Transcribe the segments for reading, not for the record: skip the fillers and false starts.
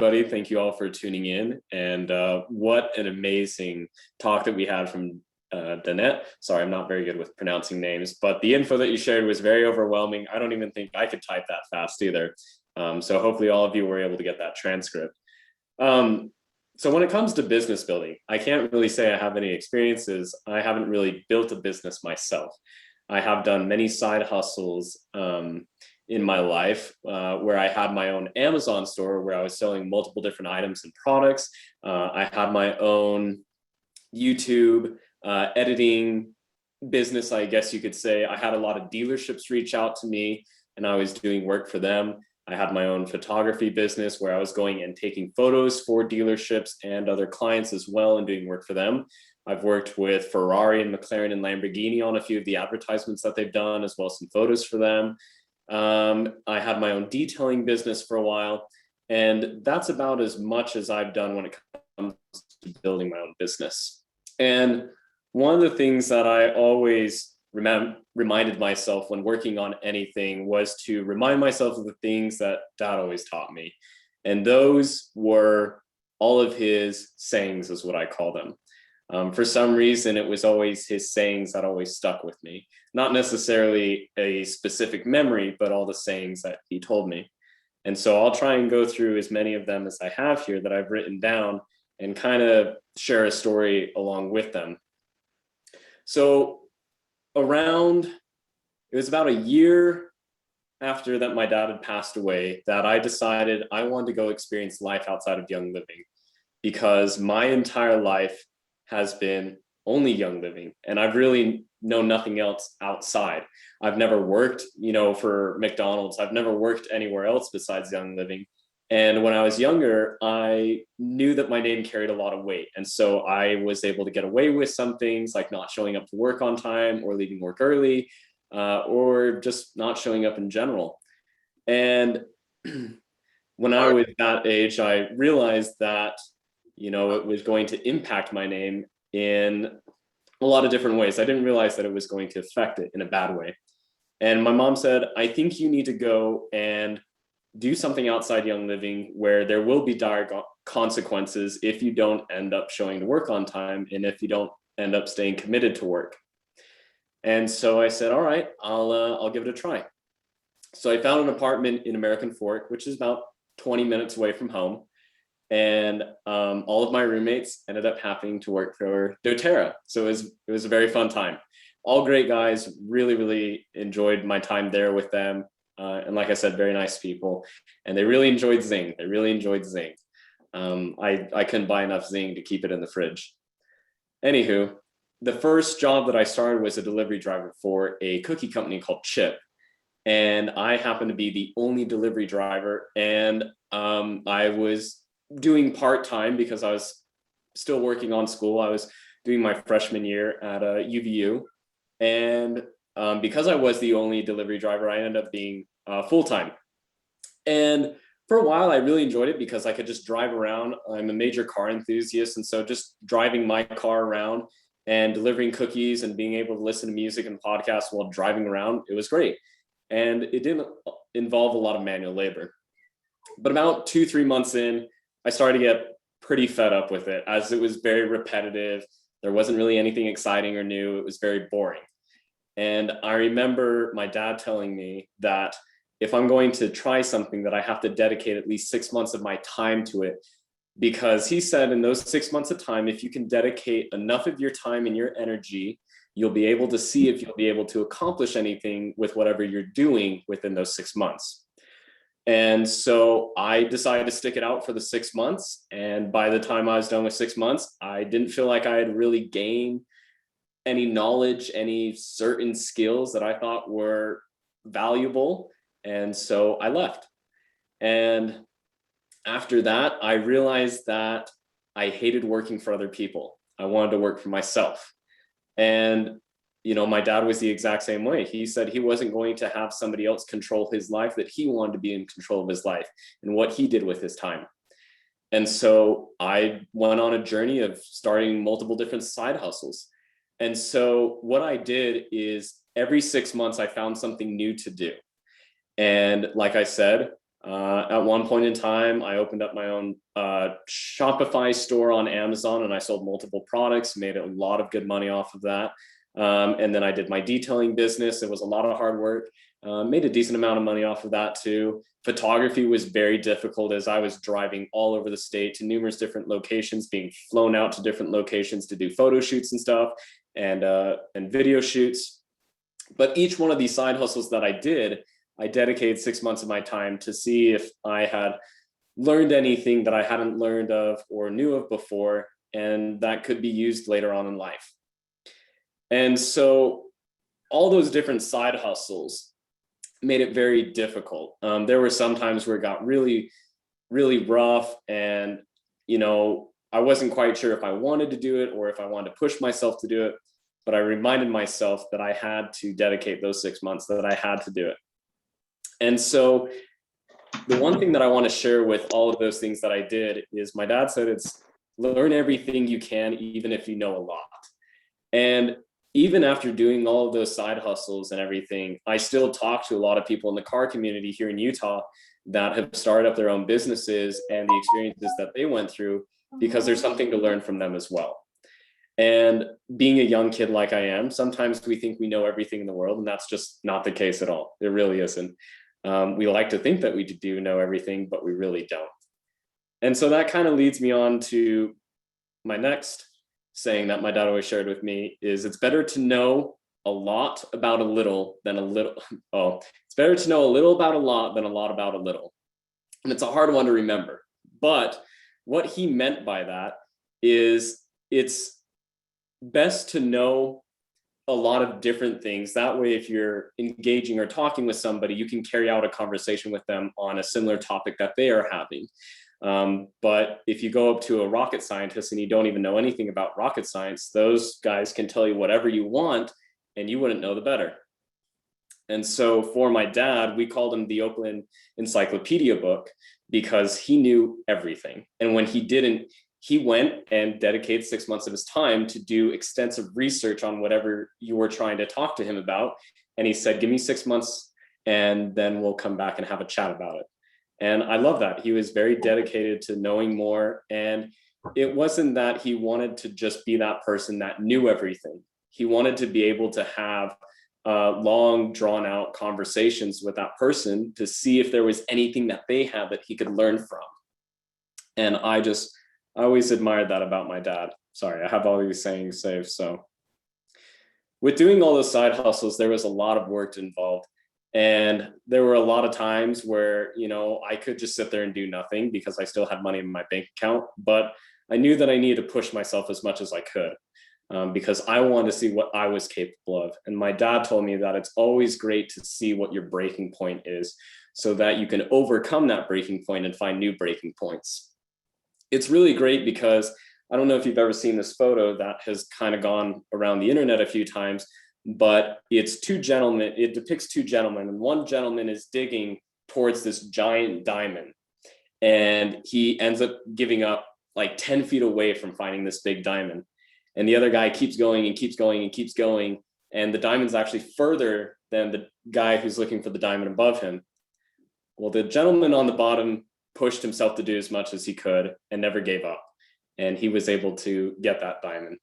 everybody. Thank you all for tuning in. And what an amazing talk that we had from Danette. Sorry, I'm not very good with pronouncing names, but the info that you shared was very overwhelming. I don't even think I could type that fast either. So hopefully all of you were able to get that transcript. So when it comes to business building, I can't really say I have any experiences. I haven't really built a business myself. I have done many side hustles in my life where I had my own Amazon store where I was selling multiple different items and products. I had my own YouTube editing business, I guess you could say. I had a lot of dealerships reach out to me and I was doing work for them. I had my own photography business where I was going and taking photos for dealerships and other clients as well and doing work for them. I've worked with Ferrari and McLaren and Lamborghini on a few of the advertisements that they've done, as well as some photos for them. I had my own detailing business for a while, and that's about as much as I've done when it comes to building my own business. And one of the things that I always reminded myself when working on anything was to remind myself of the things that Dad always taught me. And those were all of his sayings, is what I call them. For some reason, it was always his sayings that always stuck with me. Not necessarily a specific memory, but all the sayings that he told me. And so I'll try and go through as many of them as I have here that I've written down and kind of share a story along with them. So it was about a year after that my dad had passed away that I decided I wanted to go experience life outside of Young Living, because my entire life has been only Young Living and I've really known nothing else outside. I've never worked, for McDonald's. I've never worked anywhere else besides Young Living. And when I was younger, I knew that my name carried a lot of weight. And so I was able to get away with some things like not showing up to work on time or leaving work early, or just not showing up in general. And when I was that age, I realized that, it was going to impact my name in a lot of different ways. I didn't realize that it was going to affect it in a bad way. And my mom said, I think you need to go and do something outside Young Living where there will be dire consequences if you don't end up showing to work on time and if you don't end up staying committed to work. And so I said, all right, I'll give it a try. So I found an apartment in American Fork, which is about 20 minutes away from home. And all of my roommates ended up having to work for doTERRA. So it was a very fun time. All great guys, really, really enjoyed my time there with them. And like I said, very nice people. And they really enjoyed Zing. I couldn't buy enough Zing to keep it in the fridge. Anywho, the first job that I started was a delivery driver for a cookie company called Chip. And I happened to be the only delivery driver. And I was doing part-time because I was still working on school. I was doing my freshman year at UVU. And because I was the only delivery driver, I ended up being full-time. And for a while, I really enjoyed it because I could just drive around. I'm a major car enthusiast. And so just driving my car around and delivering cookies and being able to listen to music and podcasts while driving around, it was great. And it didn't involve a lot of manual labor. But about 2-3 months in, I started to get pretty fed up with it as it was very repetitive. There wasn't really anything exciting or new. It was very boring. And I remember my dad telling me that if I'm going to try something, that I have to dedicate at least 6 months of my time to it. Because he said in those 6 months of time, if you can dedicate enough of your time and your energy, you'll be able to see if you'll be able to accomplish anything with whatever you're doing within those 6 months. And so I decided to stick it out for the 6 months. And by the time I was done with 6 months, I didn't feel like I had really gained any knowledge, any certain skills that I thought were valuable. And so I left. And after that, I realized that I hated working for other people. I wanted to work for myself. And my dad was the exact same way. He said he wasn't going to have somebody else control his life, that he wanted to be in control of his life and what he did with his time. And so I went on a journey of starting multiple different side hustles. And so what I did is every 6 months, I found something new to do. And like I said, At one point in time, I opened up my own Shopify store on Amazon, and I sold multiple products, made a lot of good money off of that. And then I did my detailing business. It was a lot of hard work. Made a decent amount of money off of that too. Photography was very difficult as I was driving all over the state to numerous different locations, being flown out to different locations to do photo shoots and stuff, and video shoots. But each one of these side hustles that I did, I dedicated 6 months of my time to see if I had learned anything that I hadn't learned of or knew of before, and that could be used later on in life. And so all those different side hustles made it very difficult. There were some times where it got really, really rough, and I wasn't quite sure if I wanted to do it or if I wanted to push myself to do it. But I reminded myself that I had to dedicate those 6 months, that I had to do it. And so the one thing that I want to share with all of those things that I did is my dad said it's learn everything you can, even if you know a lot. And even after doing all of those side hustles and everything, I still talk to a lot of people in the car community here in Utah that have started up their own businesses and the experiences that they went through, because there's something to learn from them as well. And being a young kid like I am, sometimes we think we know everything in the world, and that's just not the case at all. It really isn't. We like to think that we do know everything, but we really don't. And so that kind of leads me on to my next saying that my dad always shared with me is it's better to know a lot about a little than a little. Oh, it's better to know a little about a lot than a lot about a little. And it's a hard one to remember. But what he meant by that is it's best to know a lot of different things. That way, if you're engaging or talking with somebody, you can carry out a conversation with them on a similar topic that they are having. But if you go up to a rocket scientist and you don't even know anything about rocket science, those guys can tell you whatever you want and you wouldn't know the better. And so for my dad, we called him the Oakland Encyclopedia Book because he knew everything. And when he didn't, he went and dedicated 6 months of his time to do extensive research on whatever you were trying to talk to him about. And he said, give me 6 months and then we'll come back and have a chat about it. And I love that. He was very dedicated to knowing more. And it wasn't that he wanted to just be that person that knew everything. He wanted to be able to have long, drawn out conversations with that person to see if there was anything that they had that he could learn from. And I always admired that about my dad. Sorry, I have all these sayings saved. So with doing all those side hustles, there was a lot of work involved. And there were a lot of times where, I could just sit there and do nothing because I still had money in my bank account. But I knew that I needed to push myself as much as I could because I wanted to see what I was capable of. And my dad told me that it's always great to see what your breaking point is so that you can overcome that breaking point and find new breaking points. It's really great because I don't know if you've ever seen this photo that has kind of gone around the internet a few times, but it's two gentlemen. It depicts two gentlemen, and one gentleman is digging towards this giant diamond, and he ends up giving up like 10 feet away from finding this big diamond. And the other guy keeps going and keeps going and keeps going, and the diamond's actually further than the guy who's looking for the diamond above him. Well, the gentleman on the bottom pushed himself to do as much as he could and never gave up. And he was able to get that diamond.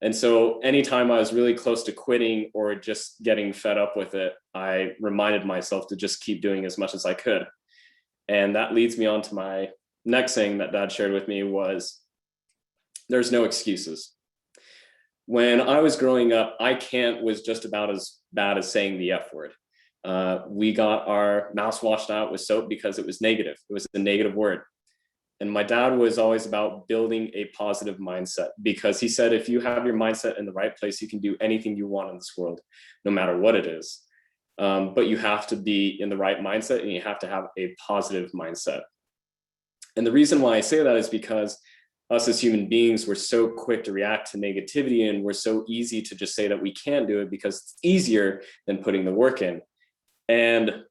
And so anytime I was really close to quitting or just getting fed up with it, I reminded myself to just keep doing as much as I could. And that leads me on to my next saying that Dad shared with me was, there's no excuses. When I was growing up, I can't was just about as bad as saying the F word. We got our mouths washed out with soap because it was negative. It was a negative word. And my dad was always about building a positive mindset because he said, if you have your mindset in the right place, you can do anything you want in this world, no matter what it is. But you have to be in the right mindset and you have to have a positive mindset. And the reason why I say that is because us as human beings, we're so quick to react to negativity and we're so easy to just say that we can't do it because it's easier than putting the work in. And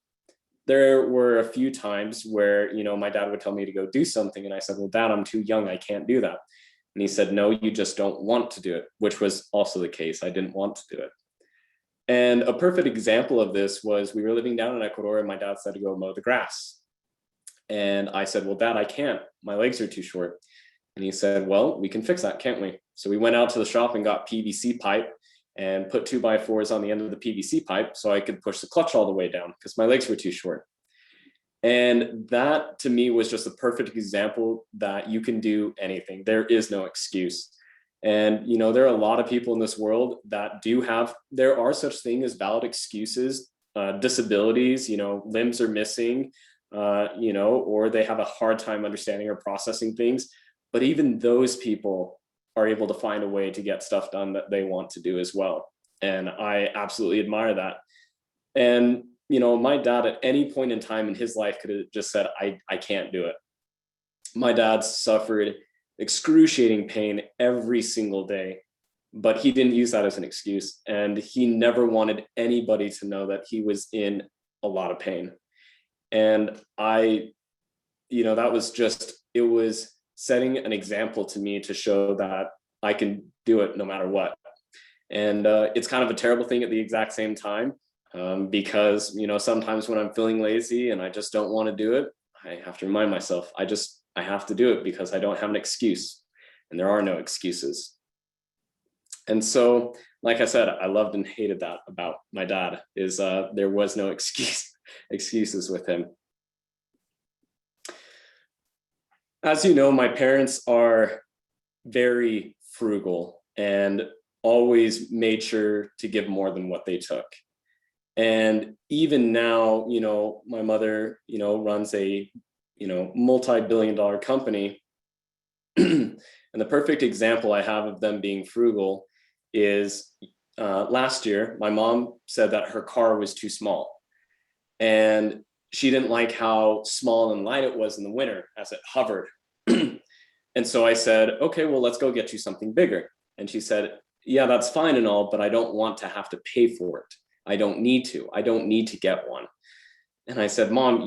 there were a few times where, my dad would tell me to go do something. And I said, well, Dad, I'm too young. I can't do that. And he said, no, you just don't want to do it, which was also the case. I didn't want to do it. And a perfect example of this was we were living down in Ecuador and my dad said to go mow the grass. And I said, well, Dad, I can't. My legs are too short. And he said, well, we can fix that, can't we? So we went out to the shop and got PVC pipe and put 2x4s on the end of the PVC pipe so I could push the clutch all the way down because my legs were too short. And that to me was just a perfect example that you can do anything. There is no excuse. And, you know, there are a lot of people in this world that there are such things as valid excuses, disabilities, you know, limbs are missing, you know, or they have a hard time understanding or processing things. But even those people are able to find a way to get stuff done that they want to do as well. And I absolutely admire that. And, you know, my dad at any point in time in his life could have just said, I can't do it. My dad suffered excruciating pain every single day, but he didn't use that as an excuse. And he never wanted anybody to know that he was in a lot of pain. And you know, it was setting an example to me to show that I can do it no matter what. And it's kind of a terrible thing at the exact same time, because, you know, sometimes when I'm feeling lazy and I just don't want to do it, I have to remind myself, I have to do it because I don't have an excuse, and there are no excuses. And so, like I said, I loved and hated that about my dad, is there was no excuses with him. As you know, my parents are very frugal and always made sure to give more than what they took. And even now, you know, my mother, you know, runs a, you know, multi-billion-dollar company. And the perfect example I have of them being frugal is last year, my mom said that her car was too small. And she didn't like how small and light it was in the winter as it hovered. And so I said, okay, well, let's go get you something bigger. And she said, yeah, that's fine and all, but I don't want to have to pay for it. I don't need to get one. And I said, Mom,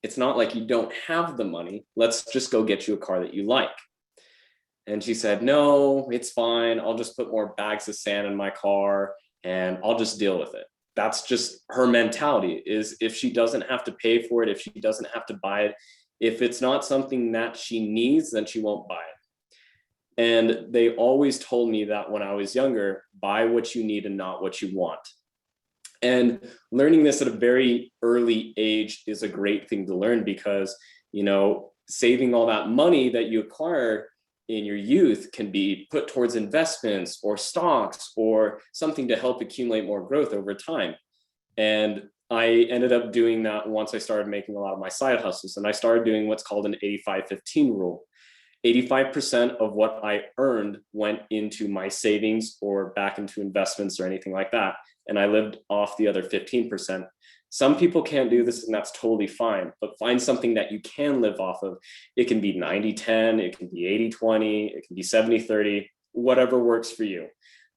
it's not like you don't have the money. Let's just go get you a car that you like. And she said, no, it's fine. I'll just put more bags of sand in my car and I'll just deal with it. That's just her mentality, is if she doesn't have to pay for it, if she doesn't have to buy it, if it's not something that she needs, then she won't buy it. And they always told me that when I was younger, buy what you need and not what you want. And learning this at a very early age is a great thing to learn, because, you know, saving all that money that you acquire in your youth can be put towards investments or stocks or something to help accumulate more growth over time. And I ended up doing that once I started making a lot of my side hustles, and I started doing what's called an 85-15 rule. 85% of what I earned went into my savings or back into investments or anything like that. And I lived off the other 15%. Some people can't do this, and that's totally fine, but find something that you can live off of. It can be 90-10, it can be 80-20, it can be 70-30, whatever works for you.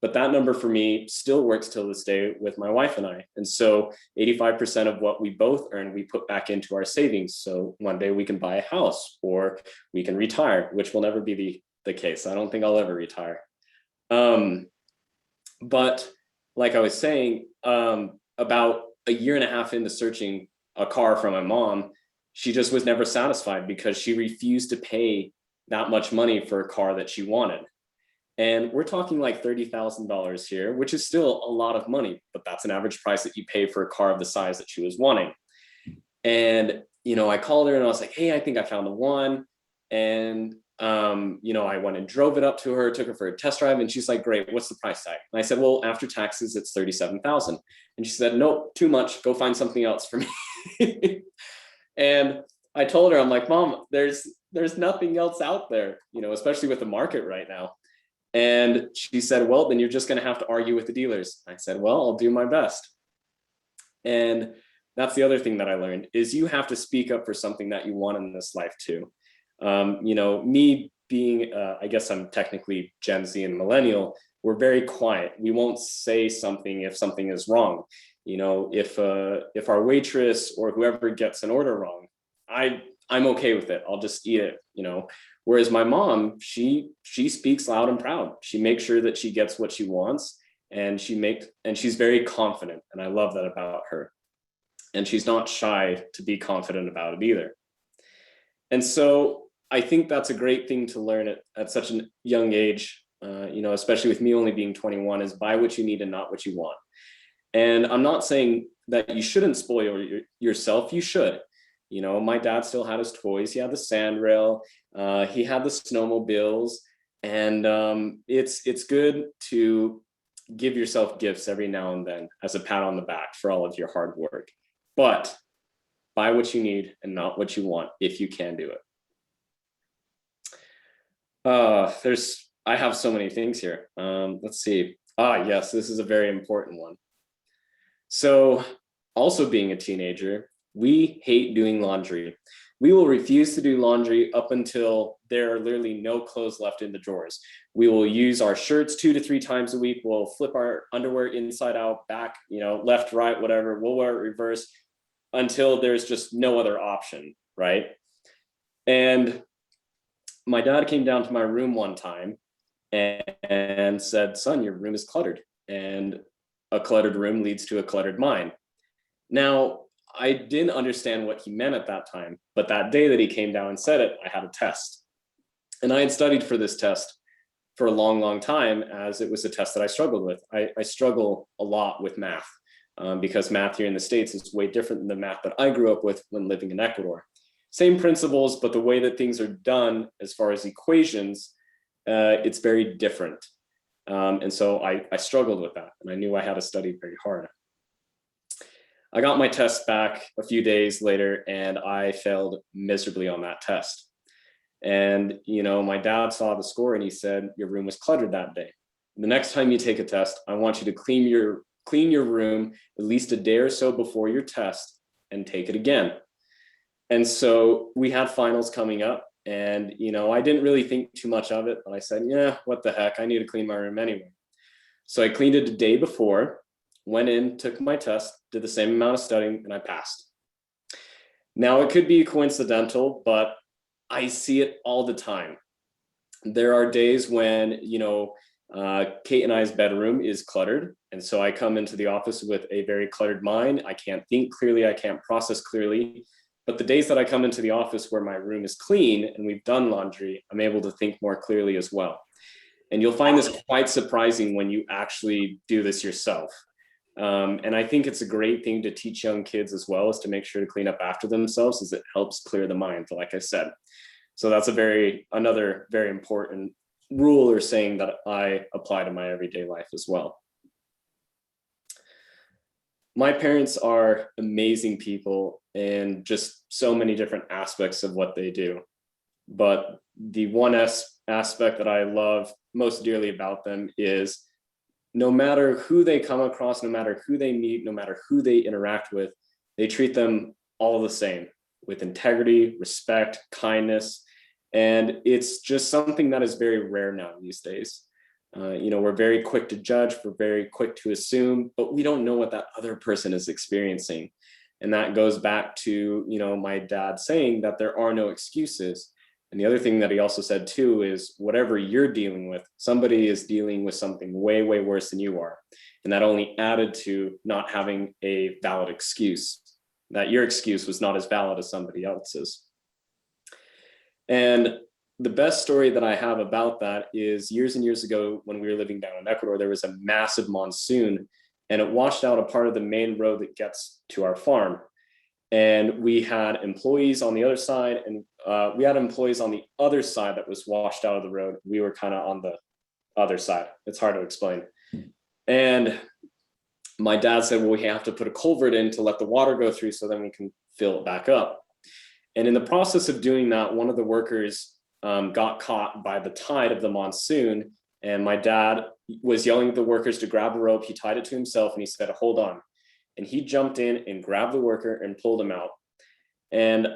But that number for me still works till this day with my wife and I. And so 85% of what we both earn, we put back into our savings. So one day we can buy a house or we can retire, which will never be the case. I don't think I'll ever retire. But like I was saying, about a year and a half into searching a car for my mom, she just was never satisfied because she refused to pay that much money for a car that she wanted. And we're talking like $30,000 here, which is still a lot of money, but that's an average price that you pay for a car of the size that she was wanting. And, you know, I called her and I was like, hey, I think I found the one. And, you know, I went and drove it up to her, took her for a test drive. And she's like, great, what's the price tag? And I said, well, after taxes, it's $37,000. And she said, nope, too much. Go find something else for me. And I told her, I'm like, Mom, there's nothing else out there, you know, especially with the market right now. And she said, well, then you're just going to have to argue with the dealers. I said, well, I'll do my best. And that's the other thing that I learned, is you have to speak up for something that you want in this life too. You know, me being, I guess I'm technically Gen Z and millennial, we're very quiet. We won't say something if something is wrong. You know, if our waitress or whoever gets an order wrong, I'm okay with it. I'll just eat it, you know. Whereas my mom, she speaks loud and proud. She makes sure that she gets what she wants, and she's very confident, and I love that about her. And she's not shy to be confident about it either. And so I think that's a great thing to learn at such a young age, especially with me only being 21, is buy what you need and not what you want. And I'm not saying that you shouldn't spoil yourself. You should. My dad still had his toys. He had the sand rail. He had the snowmobiles. And it's good to give yourself gifts every now and then as a pat on the back for all of your hard work. But buy what you need and not what you want if you can do it. I have so many things here. Let's see. Yes, this is a very important one. So also being a teenager, we hate doing laundry. We will refuse to do laundry up until there are literally no clothes left in the drawers. We will use our shirts 2 to 3 times a week. We'll flip our underwear inside out, back, left, right, whatever. We'll wear it reverse until there's just no other option, right? And my dad came down to my room one time and said, "Son, your room is cluttered, and a cluttered room leads to a cluttered mind." Now, I didn't understand what he meant at that time, but that day that he came down and said it, I had a test. And I had studied for this test for a long, long time, as it was a test that I struggled with. I struggle a lot with math because math here in the States is way different than the math that I grew up with when living in Ecuador. Same principles, but the way that things are done as far as equations, it's very different. And so I struggled with that, and I knew I had to study very hard. I got my test back a few days later, and I failed miserably on that test. And, my dad saw the score and he said, "Your room was cluttered that day. The next time you take a test, I want you to clean your room at least a day or so before your test and take it again." And so we had finals coming up, and, I didn't really think too much of it, but I said, "Yeah, what the heck? I need to clean my room anyway." So I cleaned it the day before, went in, took my test, did the same amount of studying, and I passed. Now, it could be coincidental, but I see it all the time. There are days when, Kate and I's bedroom is cluttered. And so I come into the office with a very cluttered mind. I can't think clearly. I can't process clearly. But the days that I come into the office where my room is clean and we've done laundry, I'm able to think more clearly as well. And you'll find this quite surprising when you actually do this yourself. And I think it's a great thing to teach young kids as well, is to make sure to clean up after themselves, as it helps clear the mind, like I said. So that's another very important rule or saying that I apply to my everyday life as well. My parents are amazing people in just so many different aspects of what they do. But the one aspect that I love most dearly about them is no matter who they come across, no matter who they meet, no matter who they interact with, they treat them all the same, with integrity, respect, kindness. And it's just something that is very rare now these days. We're very quick to judge, we're very quick to assume, but we don't know what that other person is experiencing. And that goes back to, my dad saying that there are no excuses. And the other thing that he also said too is whatever you're dealing with, somebody is dealing with something way, way worse than you are. And that only added to not having a valid excuse, that your excuse was not as valid as somebody else's. And the best story that I have about that is years and years ago when we were living down in Ecuador, there was a massive monsoon and it washed out a part of the main road that gets to our farm. And we had employees on the other side, and we had employees on the other side that was washed out of the road. We were kind of on the other side. It's hard to explain. And my dad said, "Well, we have to put a culvert in to let the water go through so then we can fill it back up." And in the process of doing that, one of the workers got caught by the tide of the monsoon. And my dad was yelling at the workers to grab a rope. He tied it to himself and he said, "Hold on." And he jumped in and grabbed the worker and pulled him out. And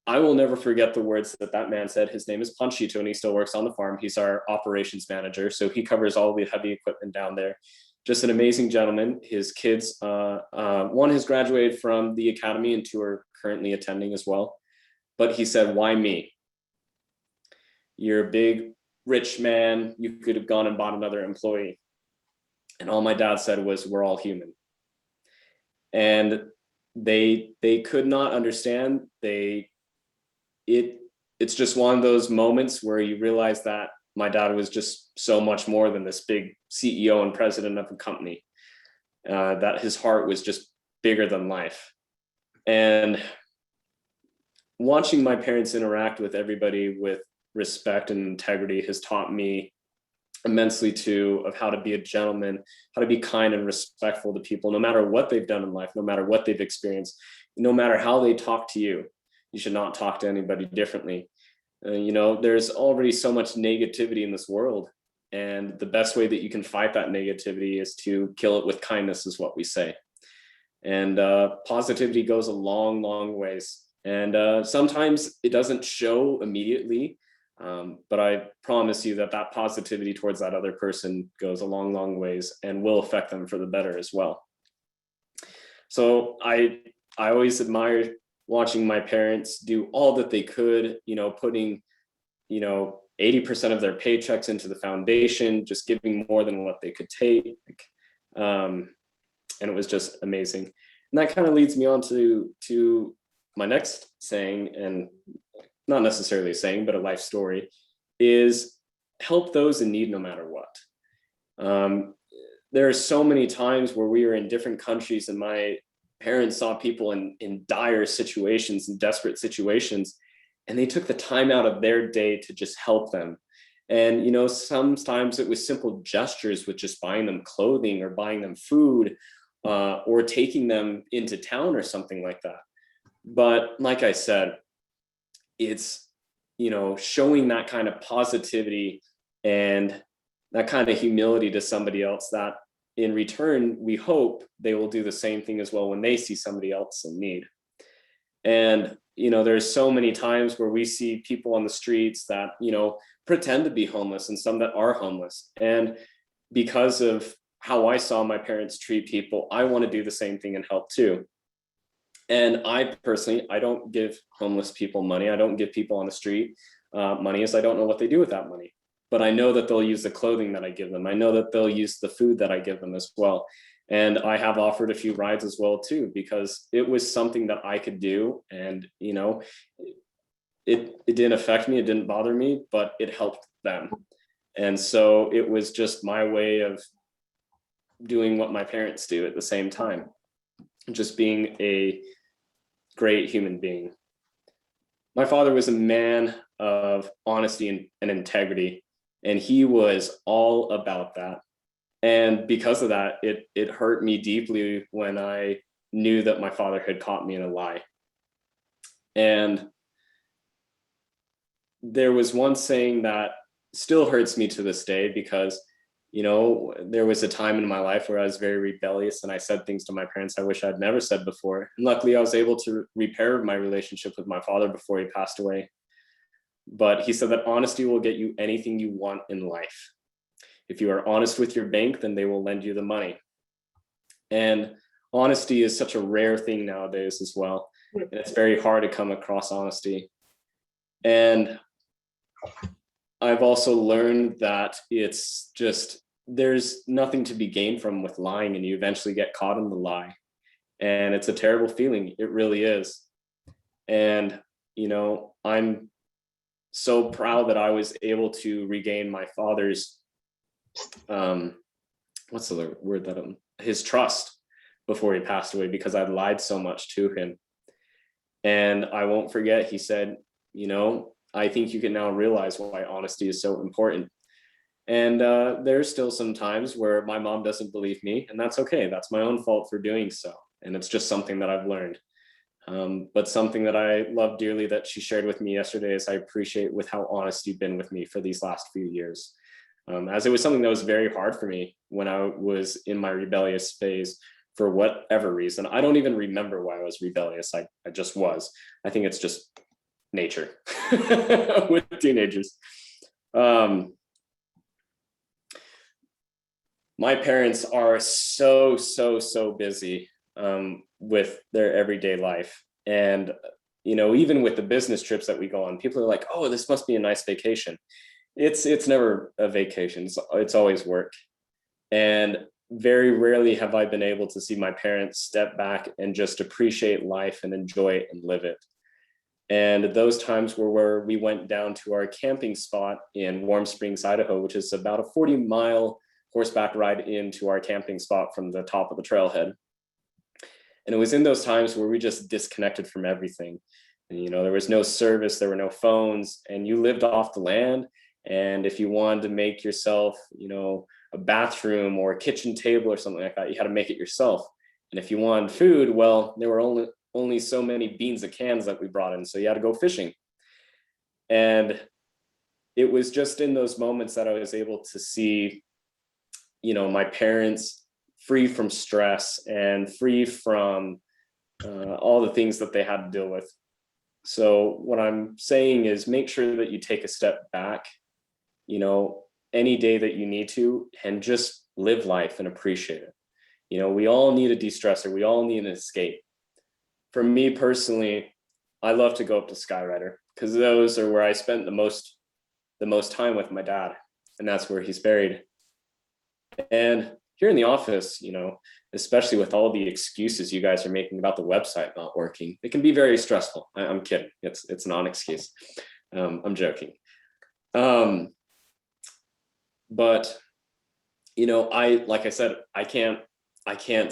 I will never forget the words that man said. His name is Panchito and he still works on the farm. He's our operations manager. So he covers all the heavy equipment down there. Just an amazing gentleman. His kids, one has graduated from the academy and 2 are currently attending as well. But he said, "Why me? You're a big, rich man. You could have gone and bought another employee." And all my dad said was, "We're all human." And they could not understand. It it's just one of those moments where you realize that my dad was just so much more than this big CEO and president of a company, that his heart was just bigger than life. And watching my parents interact with everybody with respect and integrity has taught me immensely too, of how to be a gentleman, how to be kind and respectful to people, no matter what they've done in life, no matter what they've experienced, no matter how they talk to you. You should not talk to anybody differently. There's already so much negativity in this world, and the best way that you can fight that negativity is to kill it with kindness, is what we say. And positivity goes a long, long ways. And sometimes it doesn't show immediately, but I promise you that that positivity towards that other person goes a long, long ways and will affect them for the better as well. So I always admire watching my parents do all that they could, putting, 80% of their paychecks into the foundation, just giving more than what they could take. And it was just amazing. And that kind of leads me on to my next saying, and not necessarily a saying, but a life story, is help those in need no matter what. There are so many times where we were in different countries and my parents saw people in dire situations and desperate situations, and they took the time out of their day to just help them. And, sometimes it was simple gestures with just buying them clothing or buying them food, or taking them into town or something like that. But like I said, it's, showing that kind of positivity and that kind of humility to somebody else, that in return, we hope they will do the same thing as well when they see somebody else in need. And, there's so many times where we see people on the streets that, pretend to be homeless, and some that are homeless. And because of how I saw my parents treat people, I want to do the same thing and help too. And I personally, I don't give homeless people money. I don't give people on the street money, as I don't know what they do with that money. But I know that they'll use the clothing that I give them. I know that they'll use the food that I give them as well. And I have offered a few rides as well too, because it was something that I could do. And, it didn't affect me, it didn't bother me, but it helped them. And so it was just my way of doing what my parents do at the same time, just being a great human being. My father was a man of honesty and integrity, and he was all about that. And because of that, it hurt me deeply when I knew that my father had caught me in a lie. And there was one saying that still hurts me to this day, because there was a time in my life where I was very rebellious and I said things to my parents I wish I'd never said before. And luckily I was able to repair my relationship with my father before he passed away. But he said that honesty will get you anything you want in life. If you are honest with your bank, then they will lend you the money. And honesty is such a rare thing nowadays as well. And it's very hard to come across honesty. And I've also learned that it's just, there's nothing to be gained from with lying, and you eventually get caught in the lie. And it's a terrible feeling. It really is. And, I'm so proud that I was able to regain my father's, what's the word that his trust before he passed away, because I'd lied so much to him. And I won't forget, he said, I think you can now realize why honesty is so important. And there's still some times where my mom doesn't believe me, and that's okay. That's my own fault for doing so. And it's just something that I've learned. But something that I love dearly that she shared with me yesterday is I appreciate with how honest you've been with me for these last few years. As it was something that was very hard for me when I was in my rebellious phase for whatever reason. I don't even remember why I was rebellious. I just was. I think it's just nature with teenagers. My parents are so busy with their everyday life. And, even with the business trips that we go on, people are like, oh, this must be a nice vacation. It's never a vacation. It's always work. And very rarely have I been able to see my parents step back and just appreciate life and enjoy it and live it. And those times were where we went down to our camping spot in Warm Springs, Idaho, which is about a 40-mile horseback ride into our camping spot from the top of the trailhead. And it was in those times where we just disconnected from everything. And, you know, there was no service, there were no phones, and you lived off the land. And if you wanted to make yourself, you know, a bathroom or a kitchen table or something like that, you had to make it yourself. And if you wanted food, well, there were only so many beans of cans that we brought in, so you had to go fishing. And it was just in those moments that I was able to see, you know, my parents free from stress and free from all the things that they had to deal with. So what I'm saying is make sure that you take a step back, you know, any day that you need to, and just live life and appreciate it. You know, we all need a de-stressor. We all need an escape. For me personally, I love to go up to Skyrider because those are where I spent the most time with my dad, and that's where he's buried. And here in the office, you know, especially with all the excuses you guys are making about the website not working, it can be very stressful. I'm kidding. It's not an excuse. I'm joking. But you know, like I said, I can't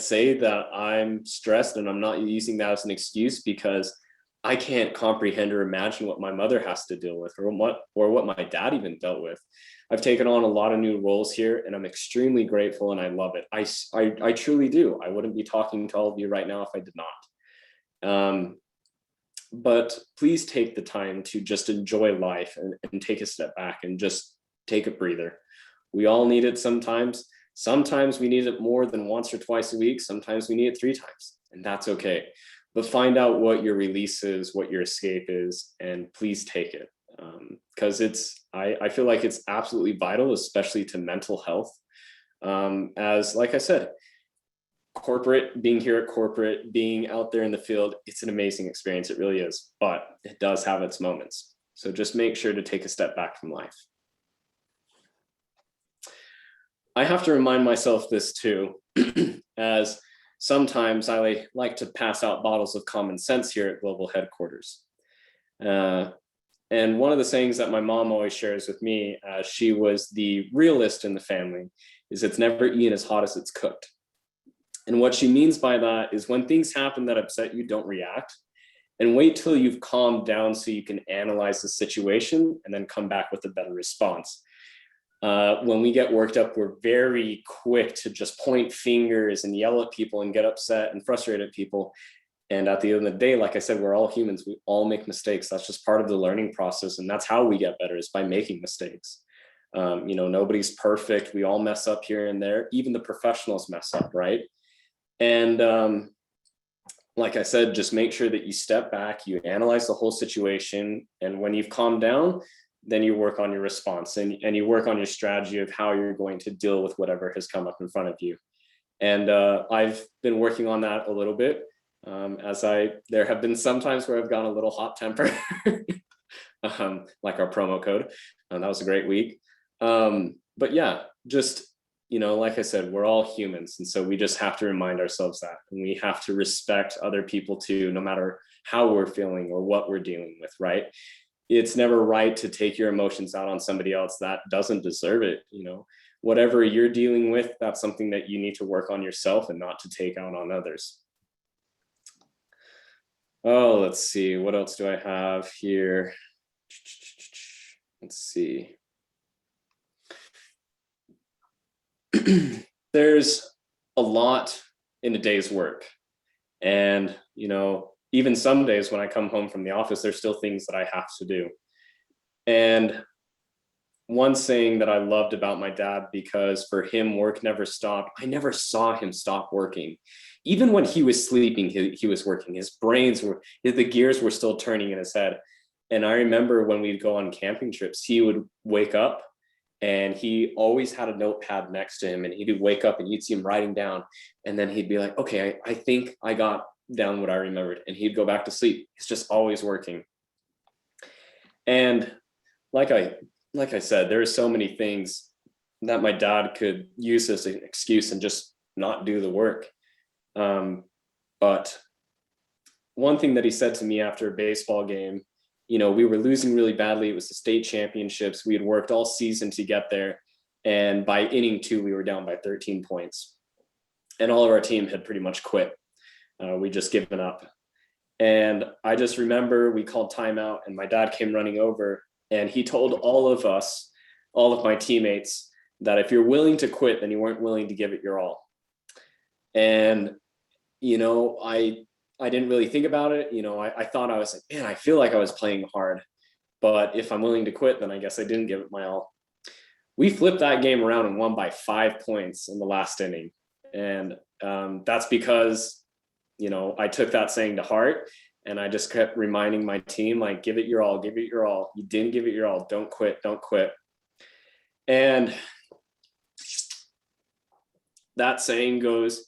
say that I'm stressed, and I'm not using that as an excuse because I can't comprehend or imagine what my mother has to deal with, or what my dad even dealt with. I've taken on a lot of new roles here, and I'm extremely grateful, and I love it. I truly do. I wouldn't be talking to all of you right now if I did not. But please take the time to just enjoy life and take a step back and just take a breather. We all need it sometimes. Sometimes we need it more than once or twice a week. Sometimes we need it 3 times, and that's okay. But find out what your release is, what your escape is, and please take it. Because I feel like it's absolutely vital, especially to mental health. As like I said, being here at corporate, being out there in the field, it's an amazing experience. It really is, but it does have its moments. So just make sure to take a step back from life. I have to remind myself this too, as sometimes I like to pass out bottles of common sense here at Global Headquarters. And one of the sayings that my mom always shares with me, as she was the realist in the family, is it's never eaten as hot as it's cooked. And what she means by that is when things happen that upset you, don't react, and wait till you've calmed down so you can analyze the situation and then come back with a better response. When we get worked up, we're very quick to just point fingers and yell at people and get upset and frustrated at people. And at the end of the day, like I said, we're all humans. We all make mistakes. That's just part of the learning process. And that's how we get better, is by making mistakes. You know, nobody's perfect. We all mess up here and there. Even the professionals mess up, right? And like I said, just make sure that you step back, you analyze the whole situation. And when you've calmed down, then you work on your response and you work on your strategy of how you're going to deal with whatever has come up in front of you. And I've been working on that a little bit. There have been some times where I've gone a little hot temper, like our promo code. That was a great week. But yeah, just, you know, like I said, we're all humans. And so we just have to remind ourselves that, and we have to respect other people too, no matter how we're feeling or what we're dealing with, right? It's never right to take your emotions out on somebody else that doesn't deserve it. You know, whatever you're dealing with, that's something that you need to work on yourself and not to take out on others. Oh, let's see. What else do I have here? Let's see. There's a lot in a day's work. And, you know, even some days when I come home from the office, there's still things that I have to do. And one saying that I loved about my dad, because for him, work never stopped. I never saw him stop working. Even when he was sleeping, he was working. The gears were still turning in his head. And I remember when we'd go on camping trips, he would wake up and he always had a notepad next to him, and he'd wake up and you'd see him writing down. And then he'd be like, okay, I think I got down what I remembered. And he'd go back to sleep. He's just always working. And like I said, there are so many things that my dad could use as an excuse and just not do the work. But one thing that he said to me after a baseball game, we were losing really badly. It was the state championships. We had worked all season to get there. And by inning 2, we were down by 13 points. And all of our team had pretty much quit. We just given up. And I just remember we called timeout and my dad came running over and he told all of us, all of my teammates, that if you're willing to quit, then you weren't willing to give it your all. And, I didn't really think about it. I thought, I was like, man, I feel like I was playing hard, but if I'm willing to quit, then I guess I didn't give it my all. We flipped that game around and won by 5 points in the last inning. And that's because, I took that saying to heart and I just kept reminding my team, like, give it your all, give it your all. You didn't give it your all. Don't quit, don't quit. And that saying goes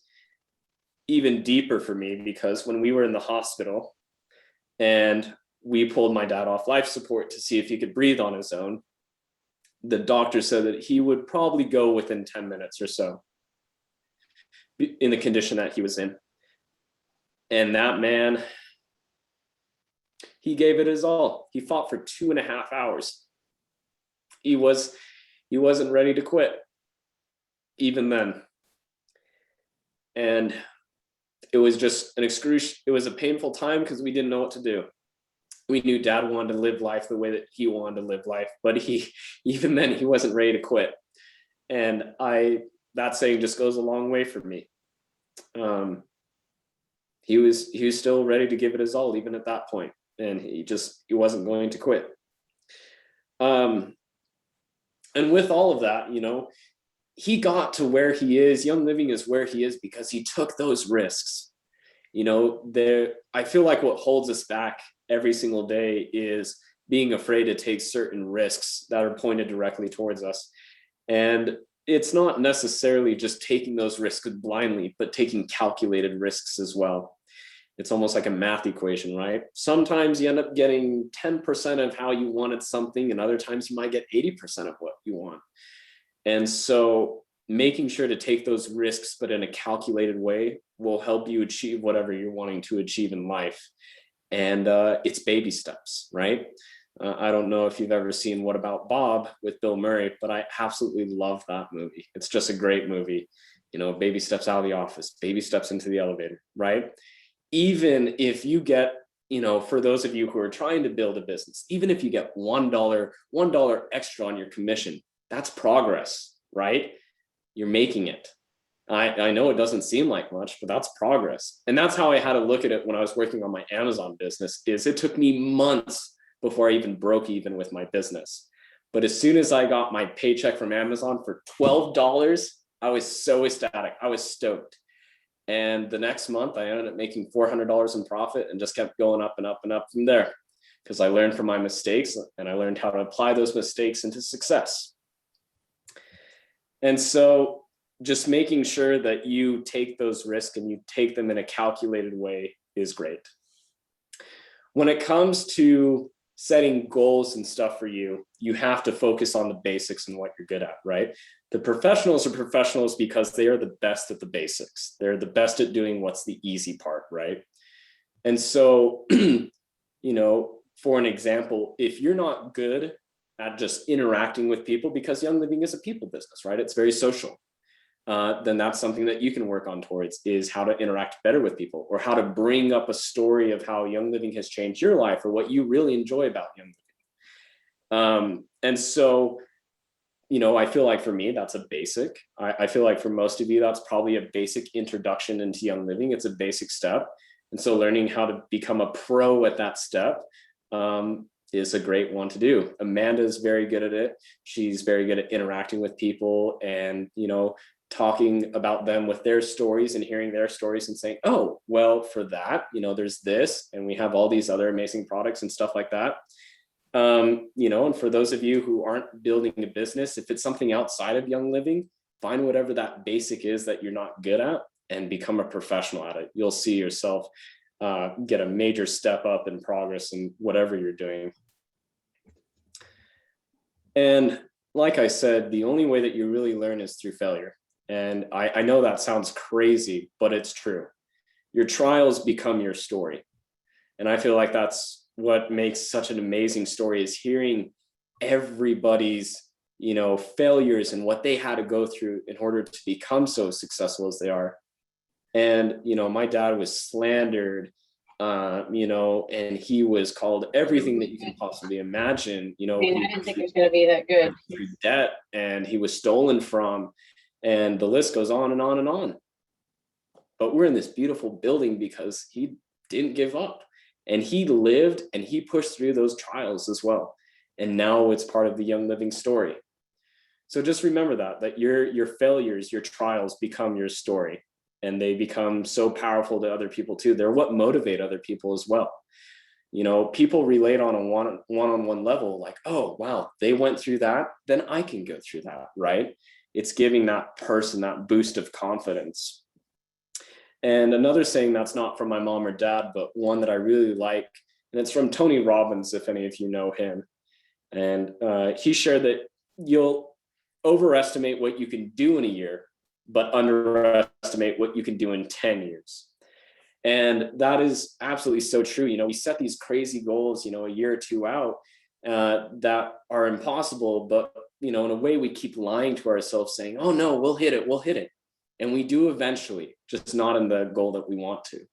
even deeper for me because when we were in the hospital and we pulled my dad off life support to see if he could breathe on his own, the doctor said that he would probably go within 10 minutes or so in the condition that he was in. And that man, he gave it his all. He fought for 2.5 hours. He wasn't ready to quit even then. And it was just it was a painful time because we didn't know what to do. We knew dad wanted to live life the way that he wanted to live life, but even then he wasn't ready to quit. And that saying just goes a long way for me. He was still ready to give it his all, even at that point. And he wasn't going to quit. And with all of that, he got to where he is. Young Living is where he is because he took those risks. I feel like what holds us back every single day is being afraid to take certain risks that are pointed directly towards us. And it's not necessarily just taking those risks blindly, but taking calculated risks as well. It's almost like a math equation, right? Sometimes you end up getting 10% of how you wanted something, and other times you might get 80% of what you want. And so making sure to take those risks, but in a calculated way, will help you achieve whatever you're wanting to achieve in life. And it's baby steps, right? I don't know if you've ever seen What About Bob with Bill Murray, but I absolutely love that movie. It's just a great movie. Baby steps out of the office, baby steps into the elevator, right? Even if you get, for those of you who are trying to build a business, even if you get $1 extra on your commission, that's progress, right? You're making it. I know it doesn't seem like much, but that's progress. And that's how I had to look at it when I was working on my Amazon business. It took me months before I even broke even with my business. But as soon as I got my paycheck from Amazon for $12, I was so ecstatic. I was stoked. And the next month I ended up making $400 in profit and just kept going up and up and up from there because I learned from my mistakes and I learned how to apply those mistakes into success. And so just making sure that you take those risks and you take them in a calculated way is great. When it comes to setting goals and stuff for you, you have to focus on the basics and what you're good at, right? The professionals are professionals because they are the best at the basics. They're the best at doing what's the easy part, right? And so, for an example, if you're not good at just interacting with people, because Young Living is a people business, right? It's very social. Then that's something that you can work on towards, is how to interact better with people, or how to bring up a story of how Young Living has changed your life or what you really enjoy about Young Living. And so, I feel like for me, that's a basic. I feel like for most of you, that's probably a basic introduction into Young Living. It's a basic step. And so learning how to become a pro at that step is a great one to do. Amanda is very good at it. She's very good at interacting with people and, talking about them with their stories and hearing their stories and saying, oh, well, for that, there's this, and we have all these other amazing products and stuff like that. And for those of you who aren't building a business, if it's something outside of Young Living, find whatever that basic is that you're not good at and become a professional at it. You'll see yourself get a major step up in progress in whatever you're doing. And like I said, the only way that you really learn is through failure. And I know that sounds crazy, but it's true. Your trials become your story. And I feel like that's what makes such an amazing story, is hearing everybody's, failures and what they had to go through in order to become so successful as they are. And my dad was slandered, and he was called everything that you can possibly imagine. I didn't think it was going to be that good. Through debt, and he was stolen from, and the list goes on and on and on. But we're in this beautiful building because he didn't give up, and he lived and he pushed through those trials as well. And now it's part of the Young Living story. So just remember that your failures, your trials become your story, and they become so powerful to other people too. They're what motivate other people as well. People relate on a one-on-one level, like, oh, wow, they went through that, then I can go through that, right? It's giving that person that boost of confidence. And another saying that's not from my mom or dad, but one that I really like, and it's from Tony Robbins, if any of you know him. And he shared that you'll overestimate what you can do in a year, but underestimate what you can do in 10 years. And that is absolutely so true. We set these crazy goals, a year or two out that are impossible, but, in a way we keep lying to ourselves saying, oh no, we'll hit it. And we do eventually, just not in the goal that we want to.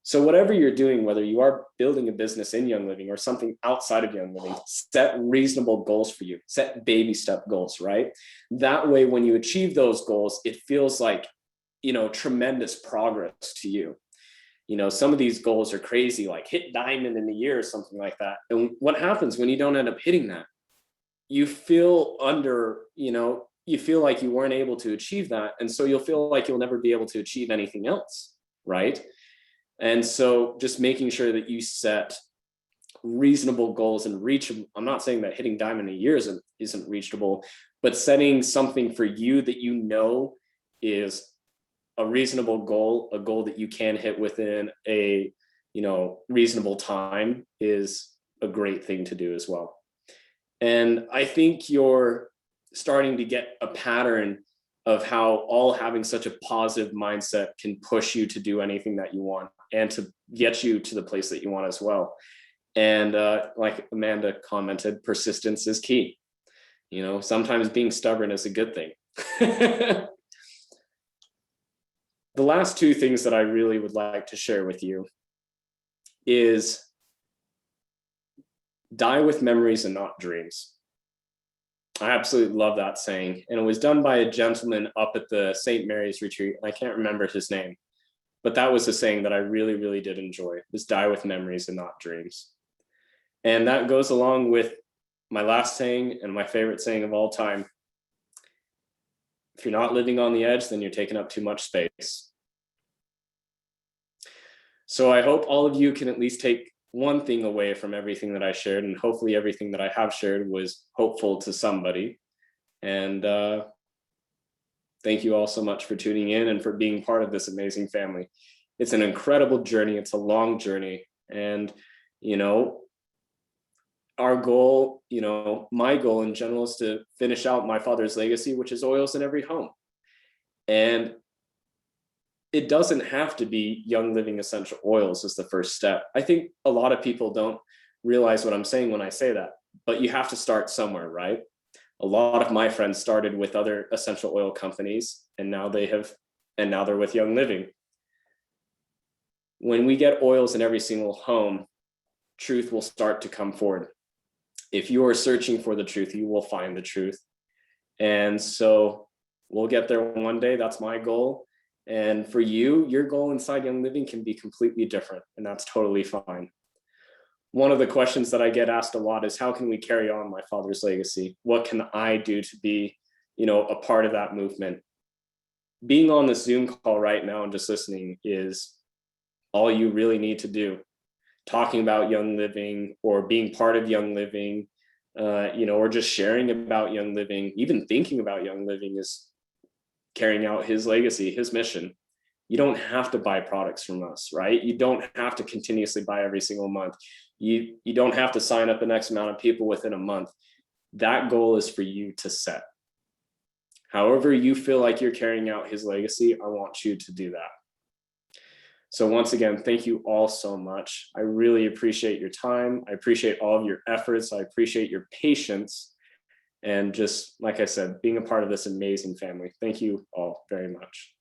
So whatever you're doing, whether you are building a business in Young Living or something outside of Young Living, set reasonable goals for you, set baby step goals, right? That way, when you achieve those goals, it feels like, tremendous progress to you. Some of these goals are crazy, like hit diamond in a year or something like that. And what happens when you don't end up hitting that? You feel you feel like you weren't able to achieve that. And so you'll feel like you'll never be able to achieve anything else, right? And so just making sure that you set reasonable goals and reachable. I'm not saying that hitting diamond in a year isn't reachable, but setting something for you that is a reasonable goal, a goal that you can hit within a reasonable time, is a great thing to do as well. And I think you're starting to get a pattern of how all having such a positive mindset can push you to do anything that you want and to get you to the place that you want as well. And like Amanda commented, persistence is key. Sometimes being stubborn is a good thing. The last two things that I really would like to share with you is die with memories and not dreams. I absolutely love that saying. And it was done by a gentleman up at the St. Mary's retreat. I can't remember his name, but that was a saying that I really, really did enjoy, is die with memories and not dreams. And that goes along with my last saying and my favorite saying of all time. If you're not living on the edge, then you're taking up too much space. So I hope all of you can at least take one thing away from everything that I shared, and hopefully everything that I have shared was hopeful to somebody. And thank you all so much for tuning in and for being part of this amazing family. It's an incredible journey. It's a long journey. And, our goal, my goal in general is to finish out my father's legacy, which is oils in every home. And it doesn't have to be Young Living essential oils as the first step. I think a lot of people don't realize what I'm saying when I say that, but you have to start somewhere, right? A lot of my friends started with other essential oil companies, and now they're with Young Living. When we get oils in every single home, truth will start to come forward. If you are searching for the truth, you will find the truth. And so we'll get there one day. That's my goal. And for you, your goal inside Young Living can be completely different, and that's totally fine. One of the questions that I get asked a lot is, how can we carry on my father's legacy? What can I do to be, a part of that movement? Being on this Zoom call right now and just listening is all you really need to do. Talking about Young Living or being part of Young Living, or just sharing about Young Living, even thinking about Young Living is carrying out his legacy, his mission. You don't have to buy products from us, right? You don't have to continuously buy every single month. You don't have to sign up the next amount of people within a month. That goal is for you to set. However you feel like you're carrying out his legacy, I want you to do that. So once again, thank you all so much. I really appreciate your time. I appreciate all of your efforts. I appreciate your patience. And just like I said, being a part of this amazing family. Thank you all very much.